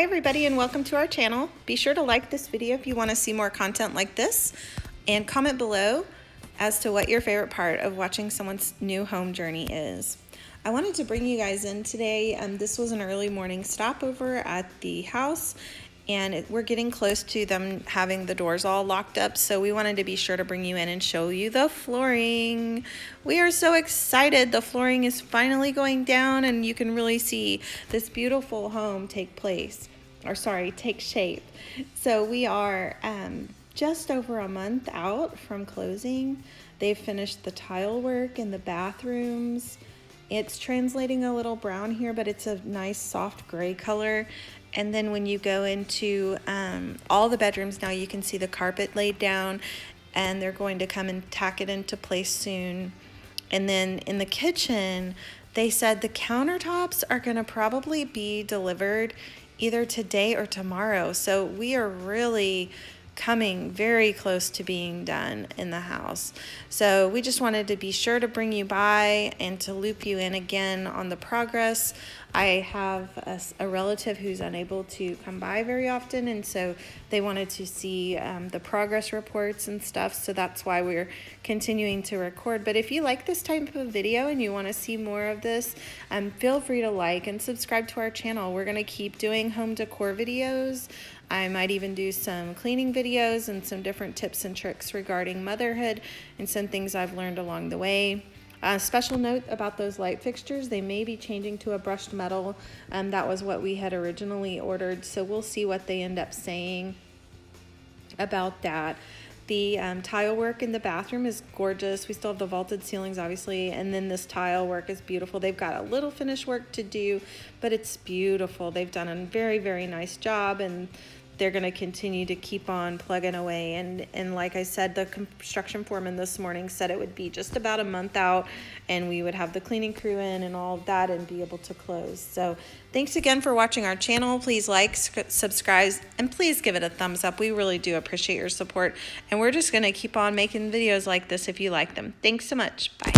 Hi everybody and welcome to our channel. Be sure to like this video if you want to see more content like this, and comment below as to what your favorite part of watching someone's new home journey is. I wanted to bring you guys in today. This was an early morning stopover at the house, and we're getting close to them having the doors all locked up, so we wanted to be sure to bring you in and show you the flooring. We are so excited. The flooring is finally going down, and you can really see this beautiful home take shape. So we are just over a month out from closing. They've finished the tile work in the bathrooms. It's translating a little brown here, but it's a nice soft gray color. And then when you go into all the bedrooms now, you can see the carpet laid down, and they're going to come and tack it into place soon. And then in the kitchen, they said the countertops are going to probably be delivered either today or tomorrow. So we are really coming very close to being done in the house. So we just wanted to be sure to bring you by and to loop you in again on the progress. I have a relative who's unable to come by very often, and so they wanted to see the progress reports and stuff, so that's why we're continuing to record. But if you like this type of video and you want to see more of this, feel free to like and subscribe to our channel. We're going to keep doing home decor videos. I might even do some cleaning videos and some different tips and tricks regarding motherhood and some things I've learned along the way. Special note about those light fixtures, they may be changing to a brushed metal. That was what we had originally ordered, so we'll see what they end up saying about that. The tile work in the bathroom is gorgeous. We still have the vaulted ceilings, obviously, and then this tile work is beautiful. They've got a little finish work to do, but it's beautiful. They've done a very, very nice job, and they're going to continue to keep on plugging away. And like I said, the construction foreman this morning said it would be just about a month out, and we would have the cleaning crew in and all of that and be able to close. So thanks again for watching our channel. Please like, subscribe, and please give it a thumbs up. We really do appreciate your support, and we're just going to keep on making videos like this if you like them. Thanks so much. Bye.